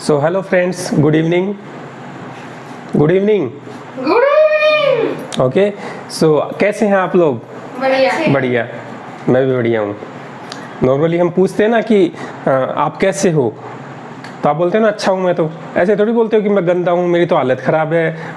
सो hello friends, good evening. Good evening. Good evening. Okay, so कैसे हैं आप लोग? बढ़िया बढ़िया, मैं भी बढ़िया हूँ। नॉर्मली हम पूछते हैं ना कि आप कैसे हो, तो आप बोलते हैं ना अच्छा हूँ मैं। तो ऐसे थोड़ी बोलते हो कि मैं गंदा हूँ, मेरी तो हालत ख़राब है।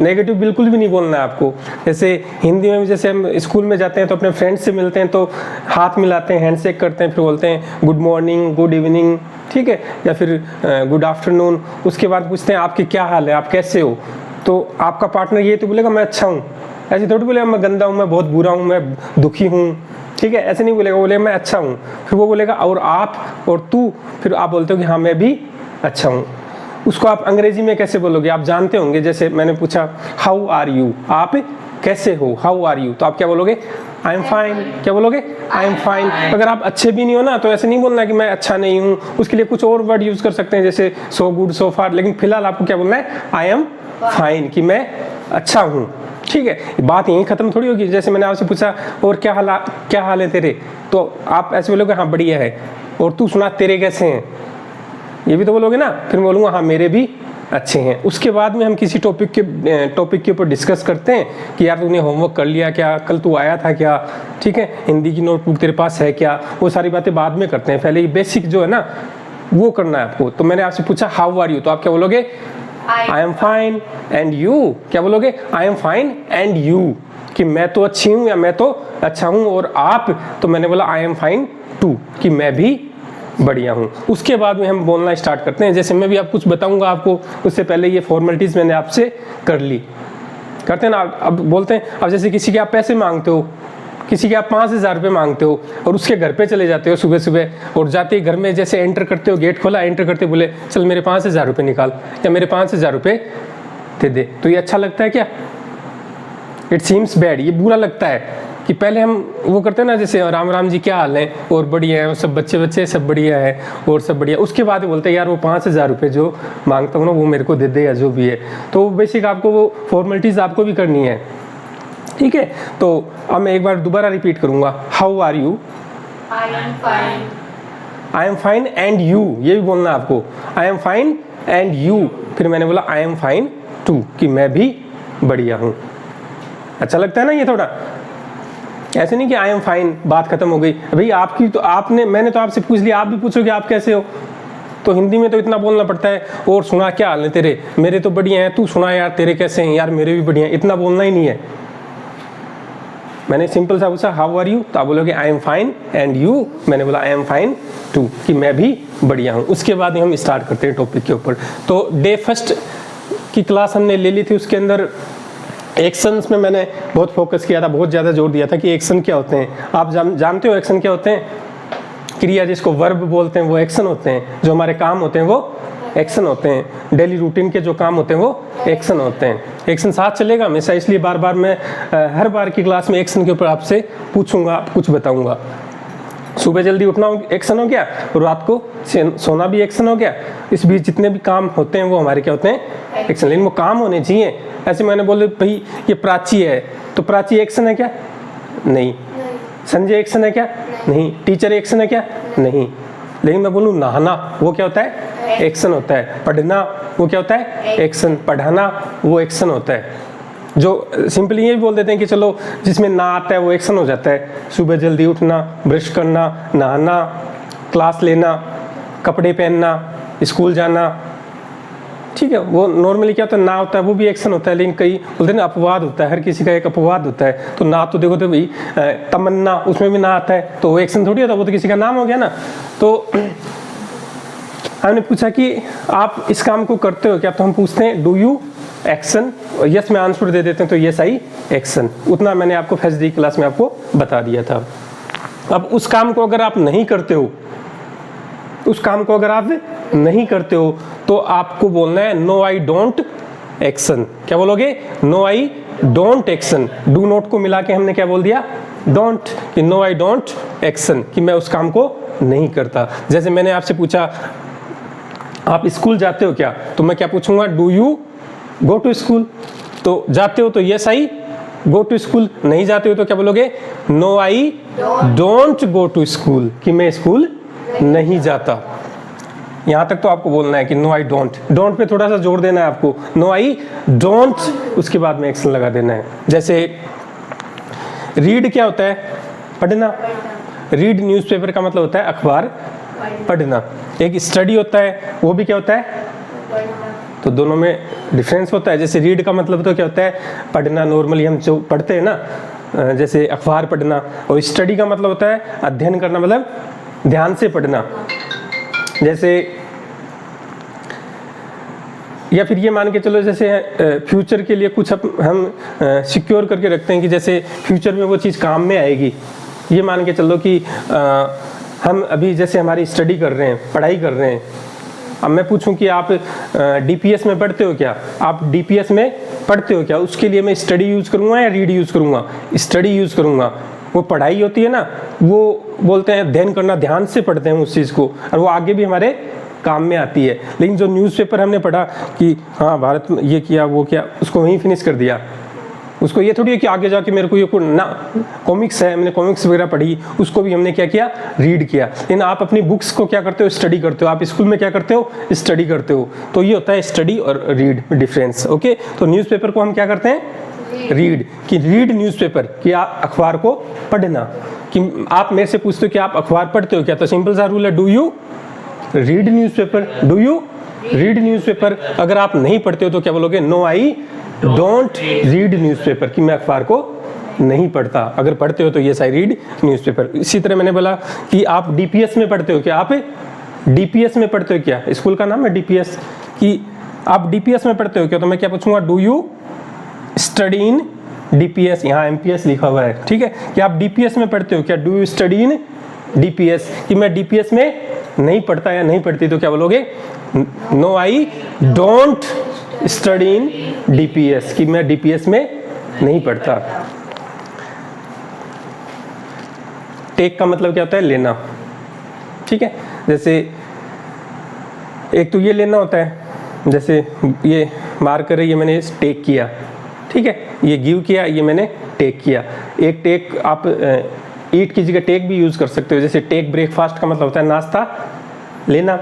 नेगेटिव बिल्कुल भी नहीं बोलना है आपको। जैसे हिंदी में भी, जैसे हम स्कूल में जाते हैं तो अपने फ्रेंड्स से मिलते हैं तो हाथ मिलाते हैं, हैंडशेक करते हैं, फिर बोलते हैं गुड मॉर्निंग, गुड इवनिंग, ठीक है, या फिर गुड आफ्टरनून। उसके बाद पूछते हैं आपकी क्या हाल है, आप कैसे हो। तो आपका पार्टनर ये तो बोलेगा मैं अच्छा हूँ। ऐसे थोड़ी बोलेगा मैं गंदा हूँ, मैं बहुत बुरा हूँ, मैं दुखी हूँ, ठीक है, ऐसे नहीं बोलेगा। बोलेगा मैं अच्छा हूँ। फिर वो बोलेगा और आप और तू, फिर आप बोलते हो कि हाँ मैं भी अच्छा हूँ। उसको आप अंग्रेजी में कैसे बोलोगे? आप जानते होंगे। जैसे मैंने पूछा हाउ आर यू, आप कैसे हो, हाउ आर यू, तो आप क्या बोलोगे? आई एम फाइन। क्या बोलोगे? आई एम फाइन। अगर आप अच्छे भी नहीं हो ना, तो ऐसे नहीं बोलना कि मैं अच्छा नहीं हूँ। उसके लिए कुछ और वर्ड यूज कर सकते हैं, जैसे सो गुड, सो फार। लेकिन फिलहाल आपको क्या बोलना है? आई एम फाइन, कि मैं अच्छा हूँ, ठीक है। बात यहीं खत्म थोड़ी होगी। जैसे मैंने आपसे पूछा और क्या हाल है तेरे, तो आप ऐसे बोलोगे हाँ बढ़िया है। और तू सुना तेरे कैसे हैं, ये भी तो बोलोगे ना। फिर मैं बोलूँगा हाँ मेरे भी अच्छे हैं। उसके बाद में हम किसी टॉपिक के ऊपर डिस्कस करते हैं कि यार तूने होमवर्क कर लिया क्या, कल तू आया था क्या, ठीक है, हिंदी की नोटबुक तेरे पास है क्या। वो सारी बातें बाद में करते हैं, पहले ये बेसिक जो है ना वो करना है आपको। तो मैंने आपसे पूछा हाउ आर यू, तो आप क्या बोलोगे? आई एम फाइन। एंड यू, क्या बोलोगे? आई एम फाइन एंड यू, कि मैं तो अच्छी हूँ या मैं तो अच्छा हूँ। और आप, तो मैंने बोला आई एम फाइन टू, कि मैं भी बढ़िया हूँ। उसके बाद में हम बोलना स्टार्ट करते हैं। जैसे मैं भी आप कुछ बताऊंगा आपको, उससे पहले ये फॉर्मेलिटीज़ मैंने आपसे कर ली। करते हैं ना, अब बोलते हैं। अब जैसे किसी के आप पैसे मांगते हो, किसी के आप 5,000 रुपये मांगते हो और उसके घर पे चले जाते हो सुबह सुबह, और जाते ही घर में जैसे एंटर करते हो, गेट खोला, एंटर करते बोले चल मेरे 5,000 रुपये निकाल, या मेरे 5,000 रुपये दे दे, तो ये अच्छा लगता है क्या? इट सीम्स बैड, ये बुरा लगता है। कि पहले हम वो करते हैं ना, जैसे राम राम जी क्या हाल है, और बढ़िया है, सब बच्चे सब बढ़िया है, और सब बढ़िया। उसके बाद बोलते हैं यार वो 5,000 रुपये जो मांगता हूँ ना वो मेरे को दे दे, या जो भी है। तो बेसिक आपको वो फॉर्मेलिटीज़ आपको भी करनी है, ठीक है। तो अब मैं एक बार दोबारा रिपीट करूँगा, how are you? I am fine. I am fine and you, ये भी बोलना है आपको। I am fine and you, फिर मैंने बोला आई एम फाइन टू, कि मैं भी बढ़िया हूँ। अच्छा लगता है ना ये थोड़ा? ऐसे नहीं कि आई एम फाइन, बात खत्म हो गई। भाई आपकी तो मैंने तो आपसे पूछ लिया, आप भी पूछोगे आप कैसे हो। तो हिंदी में तो इतना बोलना पड़ता है, और सुना क्या हाल है तेरे, मेरे तो बढ़िया हैं, तू सुना यार तेरे कैसे हैं, यार मेरे भी बढ़िया हैं, इतना बोलना ही नहीं है। मैंने सिंपल सा पूछा हाउ आर यू, तो आप बोलोगे आई एम फाइन एंड यू, मैंने बोला आई एम फाइन टू, कि मैं भी बढ़िया हूँ। उसके बाद हम स्टार्ट करते हैं टॉपिक के ऊपर। तो डे फर्स्ट की क्लास हमने ले ली थी, उसके अंदर एक्शंस में मैंने बहुत फोकस किया था, बहुत ज़्यादा जोर दिया था कि एक्शन क्या होते हैं। आप जानते हो एक्शन क्या होते हैं? क्रिया जिसको वर्ब बोलते हैं वो एक्शन होते हैं। जो हमारे काम होते हैं वो एक्शन होते हैं। डेली रूटीन के जो काम होते हैं वो एक्शन होते हैं। एक्शन साथ चलेगा हमेशा, इसलिए बार बार मैं हर बार की क्लास में एक्शन के ऊपर आपसे पूछूंगा, कुछ बताऊंगा। सुबह जल्दी उठना एक्शन हो गया, और रात को सोना भी एक्शन हो गया। इस बीच जितने भी काम होते हैं वो हमारे क्या होते हैं? एक्शन। लेकिन वो काम होने चाहिए। ऐसे मैंने बोले भाई ये प्राची है, तो प्राची एक्शन है क्या? नहीं। संजय एक्शन है क्या? नहीं। टीचर एक्शन है क्या? नहीं। लेकिन मैं बोलूँ नहाना, वो क्या होता है? एक्शन होता है। पढ़ना, वो क्या होता है? एक्शन। पढ़ाना, वो एक्शन होता है। जो सिंपली ये भी बोल देते हैं कि चलो जिसमें ना आता है वो एक्शन हो जाता है। सुबह जल्दी उठना, ब्रश करना, नहाना, क्लास लेना, कपड़े पहनना, स्कूल जाना, ठीक है, वो नॉर्मली क्या होता है? ना होता है, वो भी एक्शन होता है। लेकिन कई बोलते हैं ना अपवाद होता है, हर किसी का एक अपवाद होता है। तो ना तो देखो तो भाई तमन्ना, उसमें भी ना आता है, तो वो एक्शन थोड़ी होता, वो तो किसी का नाम हो गया ना। तो हमने पूछा कि आप इस काम को करते हो क्या, तो हम पूछते हैं डू यू एक्शन, यस में आंसर दे देते हैं, तो यस आई एक्शन। उतना मैंने आपको फर्स्ट डी क्लास में आपको बता दिया था। अब उस काम को अगर आप नहीं करते हो, उस काम को अगर आप नहीं करते हो, तो आपको बोलना है नो आई डोंट एक्शन। क्या बोलोगे? No I don't action. Do not को मिला के हमने क्या बोल दिया? डोंट, कि नो आई डोंट एक्शन, कि मैं उस काम को नहीं करता। जैसे मैंने आपसे पूछा आप स्कूल जाते हो क्या, तो मैं क्या पूछूंगा? Do you go to school. तो जाते हो तो yes I go to school, नहीं जाते हो तो क्या बोलोगे? No I don't go to school, कि मैं स्कूल नहीं जाता। यहाँ तक तो आपको बोलना है कि नो आई डोंट, डोंट पे थोड़ा सा जोर देना है आपको, नो आई डोंट, उसके बाद में एक्शन लगा देना है। जैसे रीड क्या होता है? पढ़ना। रीड न्यूज़पेपर का मतलब होता है अखबार पढ़ना। एक स्टडी होता है, वो भी क्या होता है? तो दोनों में डिफरेंस होता है। जैसे रीड का मतलब तो क्या होता है? पढ़ना, नॉर्मली हम जो पढ़ते हैं ना, जैसे अखबार पढ़ना, और स्टडी का मतलब होता है अध्ययन करना, मतलब ध्यान से पढ़ना। जैसे या फिर ये मान के चलो, जैसे फ्यूचर के लिए कुछ हम सिक्योर करके रखते हैं कि जैसे फ्यूचर में वो चीज़ काम में आएगी। ये मान के चलो कि हम अभी जैसे हमारी स्टडी कर रहे हैं, पढ़ाई कर रहे हैं, अब मैं पूछूं कि आप डीपीएस में पढ़ते हो क्या? आप डीपीएस में पढ़ते हो क्या? उसके लिए मैं स्टडी यूज़ करूँगा या रीड यूज़ करूँगा? स्टडी यूज़ करूँगा। वो पढ़ाई होती है ना, वो बोलते हैं अध्ययन करना, ध्यान से पढ़ते हैं उस चीज़ को, और वो आगे भी हमारे काम में आती है। लेकिन जो न्यूज़पेपर हमने पढ़ा कि हाँ भारत में ये किया वो किया, उसको वहीं फिनिश कर दिया। उसको ये थोड़ी है कि आगे जाके मेरे को ये ना, कॉमिक्स है, मैंने कॉमिक्स वगैरह पढ़ी, उसको भी हमने क्या किया? रीड किया। लेकिन आप अपनी बुक्स को क्या करते हो? स्टडी करते हो। आप स्कूल में क्या करते हो? स्टडी करते हो। तो ये होता है स्टडी और रीड डिफरेंस। ओके, तो न्यूज़पेपर को हम क्या करते हैं? रीड। कि रीड न्यूज़पेपर, कि आप अखबार को पढ़ना। कि आप मेरे से पूछते हो कि आप अखबार पढ़ते हो क्या? तो सिंपल सा रूल है, do you read newspaper? Do you read newspaper? अगर आप नहीं पढ़ते हो तो क्या बोलोगे? No I don't read newspaper, कि मैं अखबार को नहीं पढ़ता। अगर पढ़ते हो तो यस आई रीड न्यूज़पेपर। इसी तरह मैंने बोला कि आप डीपीएस में पढ़ते हो क्या? आप डीपीएस में पढ़ते हो क्या? स्कूल का नाम है डीपीएस। कि आप डीपीएस में पढ़ते हो क्या? तो मैं क्या पूछूंगा? Do you study in DPS? यहाँ एमपीएस लिखा हुआ है, ठीक है। कि आप डीपीएस में पढ़ते हो क्या? Do you study in DPS? कि मैं डीपीएस में नहीं पढ़ता या नहीं पढ़ती, तो क्या बोलोगे? No I don't study in DPS, कि मैं डीपीएस में नहीं पढ़ता। टेक का मतलब क्या होता है? लेना, ठीक है। जैसे एक तो ये लेना होता है, जैसे ये मार्कर है, ये मैंने टेक किया, ठीक है। ये गिव किया, ये मैंने टेक किया। एक टेक आप ईट की जगह टेक भी यूज़ कर सकते हो। जैसे टेक ब्रेकफास्ट का मतलब होता है नाश्ता लेना।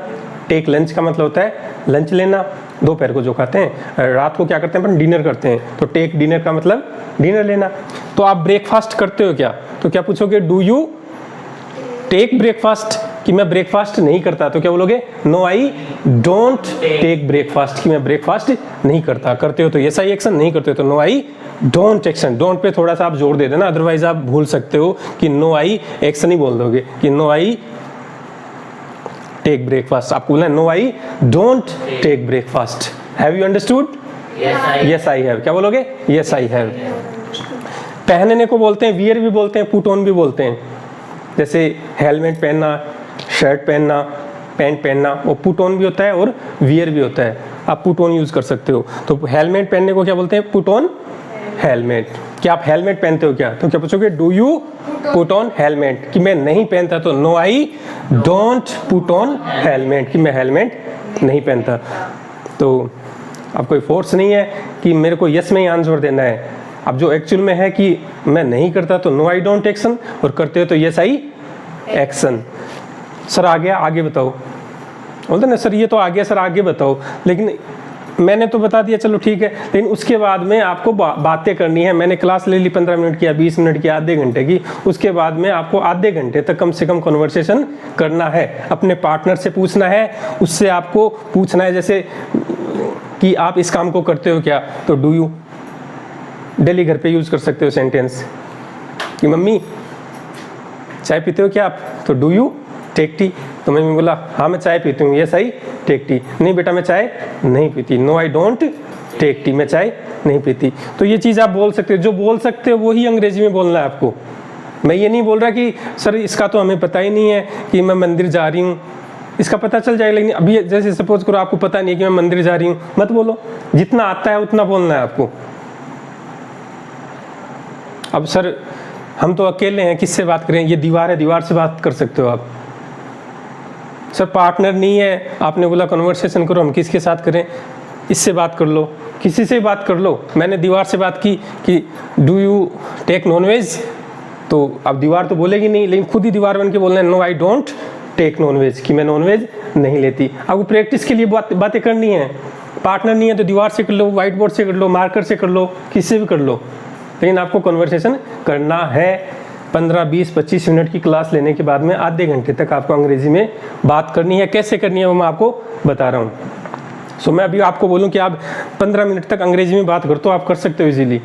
टेक लंच का मतलब होता है लंच लेना, दोपहर को जो खाते हैं। रात को क्या करते हैं अपन? डिनर करते हैं। तो टेक डिनर का मतलब डिनर लेना। तो आप ब्रेकफास्ट करते हो क्या? तो क्या पूछोगे? Do you take breakfast? कि मैं ब्रेकफास्ट नहीं करता, तो क्या बोलोगे? No I don't take breakfast, कि मैं ब्रेकफास्ट नहीं करता। करते हो तो यस आई एक्शन, नहीं करते हो तो no I don't action. Don't पे थोड़ा सा आप जोर दे देना, अदरवाइज आप भूल सकते हो कि नो आई एक्शन ही बोल दोगे, कि नो आई टेक ब्रेकफास्ट। आपको बोलना है no I don't take breakfast. Have you understood? Yes I have. क्या बोलोगे? Yes I have. पहनने को बोलते हैं वियर भी बोलते हैं, पुट ऑन भी बोलते हैं। जैसे हेलमेट पहनना, शर्ट पहनना, पैंट पहनना, वो पुट ऑन भी होता है और वियर भी होता है। आप पुट ऑन यूज कर सकते हो। तो हेलमेट पहनने को क्या बोलते हैं? Put on helmet. क्या आप हेलमेट पहनते हो क्या? तो क्या पूछोगे? Do you put on helmet? कि मैं नहीं पहनता, तो no I don't put on helmet, कि मैं हेलमेट नहीं पहनता। तो अब कोई फोर्स नहीं है कि मेरे को यस में ही आंसर देना है। अब जो एक्चुअल में है कि मैं नहीं करता तो नो आई डोंट एक्शन, और करते हो तो यस आई एक्शन। सर आ गया, आगे बताओ। बोलते ना सर ये तो आ गया, सर आगे बताओ। लेकिन मैंने तो बता दिया, चलो ठीक है, लेकिन उसके बाद में आपको बातें करनी है। मैंने क्लास ले ली 15 मिनट की या 20 मिनट की, आधे घंटे की। उसके बाद में आपको आधे घंटे तक कम से कम कन्वर्सेशन करना है। अपने पार्टनर से पूछना है, उससे आपको पूछना है जैसे कि आप इस काम को करते हो क्या? तो डू यू। डेली घर पे यूज कर सकते हो सेंटेंस कि मम्मी चाय पीते हो क्या आप? तो डू यू टेक टी? तो मम्मी बोला हाँ मैं चाय पीती हूँ, यस आई टेक टी। नहीं बेटा मैं चाय नहीं पीती, no I don't take tea, मैं चाय नहीं पीती। तो ये चीज़ आप बोल सकते हो। जो बोल सकते हो वही अंग्रेजी में बोलना है आपको। मैं ये नहीं बोल रहा कि सर इसका तो हमें पता ही नहीं है कि मैं मंदिर जा रही हूँ, इसका पता चल जाएगा। लेकिन अभी जैसे सपोज करो आपको पता नहीं है कि मैं मंदिर जा रही हूँ, मत बोलो। जितना आता है उतना बोलना है आपको। अब सर हम तो अकेले हैं, किससे बात करें? ये दीवार है, दीवार से बात कर सकते हो आप। सर पार्टनर नहीं है, आपने बोला कन्वर्सेशन करो, हम किसके साथ करें? इससे बात कर लो, किसी से बात कर लो। मैंने दीवार से बात की कि डू यू टेक नॉनवेज, तो अब दीवार तो बोलेगी नहीं, लेकिन खुद ही दीवार बन के बोलना है no I don't take non veg, कि मैं नॉन वेज नहीं लेती। आपको प्रैक्टिस के लिए बातें करनी है, पार्टनर नहीं है तो दीवार से कर लो, व्हाइट बोर्ड से कर लो, मार्कर से कर लो, किससे भी कर लो, लेकिन आपको कन्वर्सेशन करना है। 15, 20, 25 मिनट की क्लास लेने के बाद में आधे घंटे तक आपको अंग्रेजी में बात करनी है। कैसे करनी है वो मैं आपको बता रहा हूँ। सो मैं अभी आपको बोलूँ कि आप 15 मिनट तक अंग्रेजी में बात करो तो आप कर सकते हो इजीली।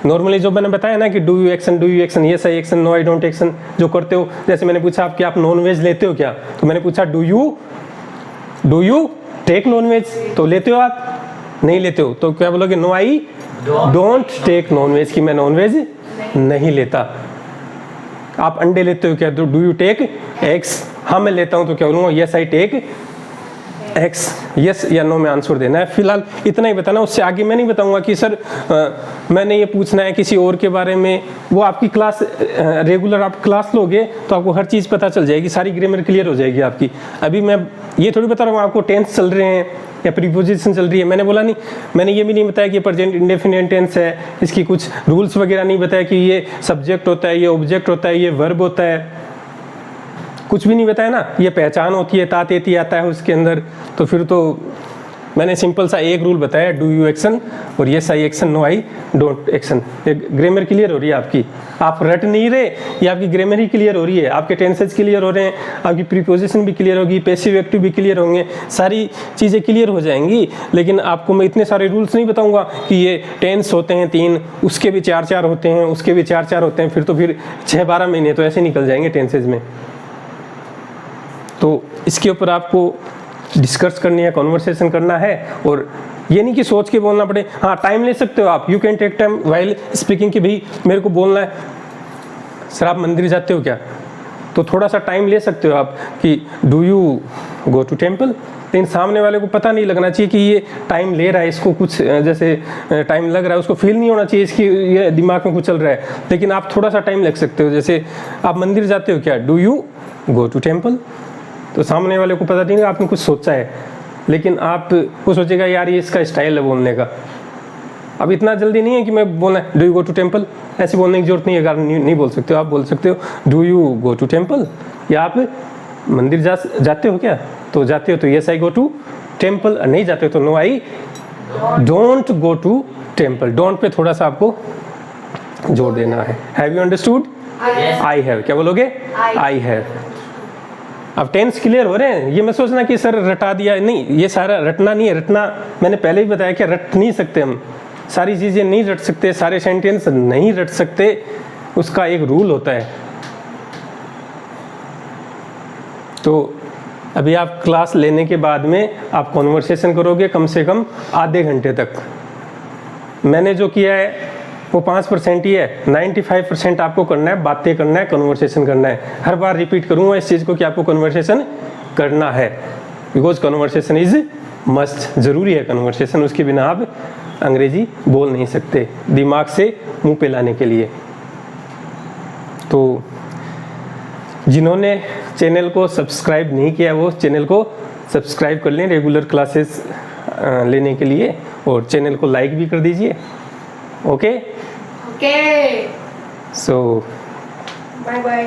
नॉर्मली जो मैंने बताया ना कि do you action, yes I action, no I don't action जो करते हो। जैसे मैंने पूछा आप कि आप नॉन वेज लेते हो क्या, तो मैंने पूछा do you take non veg, तो लेते हो आप, नहीं लेते हो तो क्या बोलोगे, no I don't take non veg, कि मैं नॉन वेज नहीं लेता। आप अंडे लेते हो क्या, तो डू यू टेक एग्स, हाँ मैं लेता हूँ, तो क्या बोलूँगा, yes I take X, yes या नो में आंसर देना है। फिलहाल इतना ही बताना, उससे आगे मैं नहीं बताऊंगा कि सर मैंने ये पूछना है किसी और के बारे में। वो आपकी क्लास रेगुलर आप क्लास लोगे तो आपको हर चीज़ पता चल जाएगी, सारी ग्रामर क्लियर हो जाएगी आपकी। अभी मैं ये थोड़ी बता रहा हूँ आपको टेंस चल रहे हैं या प्रीपोजिशन चल रही है, मैंने बोला नहीं। मैंने ये भी नहीं बताया कि प्रेजेंट इंडेफिनिट टेंस है, इसकी कुछ रूल्स वगैरह नहीं बताया कि ये सब्जेक्ट होता है, ये ऑब्जेक्ट होता है, ये वर्ब होता है, कुछ भी नहीं बताया ना। ये पहचान होती है, तातेती आता है उसके अंदर। तो फिर तो मैंने सिंपल सा एक रूल बताया, डू यू एक्शन और yes I action, no I don't action. ये ग्रामर क्लियर हो रही है आपकी, आप रट नहीं रहे, ये आपकी ग्रामर ही क्लियर हो रही है, आपके टेंसेज क्लियर हो रहे हैं, आपकी प्रीपोजिशन भी क्लियर होगी, पैसिव एक्टिव भी क्लियर होंगे, सारी चीज़ें क्लियर हो जाएंगी। लेकिन आपको मैं इतने सारे रूल्स नहीं बताऊंगा कि ये टेंस होते हैं 3, उसके भी 4 होते हैं, उसके भी 4 होते हैं, फिर 6-12 महीने तो ऐसे निकल जाएंगे टेंसेज में। तो इसके ऊपर आपको डिस्कस करनी है, कॉन्वर्सेशन करना है। और ये नहीं कि सोच के बोलना पड़े। हाँ, टाइम ले सकते हो आप, you can take time while speaking, कि भाई मेरे को बोलना है। सर आप मंदिर जाते हो क्या, तो थोड़ा सा टाइम ले सकते हो आप कि do you go to temple, लेकिन सामने वाले को पता नहीं लगना चाहिए कि ये टाइम ले रहा है, इसको कुछ जैसे टाइम लग रहा है, उसको फील नहीं होना चाहिए इसकी ये दिमाग में कुछ चल रहा है। लेकिन आप थोड़ा सा टाइम लग सकते हो। जैसे आप मंदिर जाते हो क्या, do you go to temple, तो सामने वाले को पता नहीं आपने कुछ सोचा है, लेकिन आप वो सोचेगा यार ये इसका स्टाइल है बोलने का। अब इतना जल्दी नहीं है कि मैं बोलना do you go to temple, ऐसे बोलने की जरूरत नहीं है, अगर नहीं बोल सकते हो। आप बोल सकते हो do you go to temple, या आप मंदिर जाते हो क्या, तो जाते हो तो yes I go to temple, नहीं जाते हो तो no I don't go to temple. Don't पे थोड़ा सा आपको जोर देना है। Have you understood? I have, क्या बोलोगे, आई हैव। अब टेंस क्लियर हो रहे हैं। ये मैं सोचना कि सर रटा दिया, नहीं, ये सारा रटना नहीं है। रटना मैंने पहले ही बताया कि रट नहीं सकते हम, सारी चीज़ें नहीं रट सकते, सारे सेंटेंस नहीं रट सकते, उसका एक रूल होता है। तो अभी आप क्लास लेने के बाद में आप कॉन्वर्सेशन करोगे कम से कम आधे घंटे तक। मैंने जो किया है वो 5% ही है, 95% आपको करना है, बातें करना है, कन्वर्सेशन करना है। हर बार रिपीट करूँगा इस चीज़ को कि आपको कन्वर्सेशन करना है, बिकॉज कन्वर्सेशन इज़ मस्ट, ज़रूरी है कन्वर्सेशन, उसके बिना आप अंग्रेजी बोल नहीं सकते, दिमाग से मुंह पे लाने के लिए। तो जिन्होंने चैनल को सब्सक्राइब नहीं किया वो चैनल को सब्सक्राइब कर लें रेगुलर क्लासेस लेने के लिए, और चैनल को लाइक भी कर दीजिए। Okay, Okay. सो Bye bye.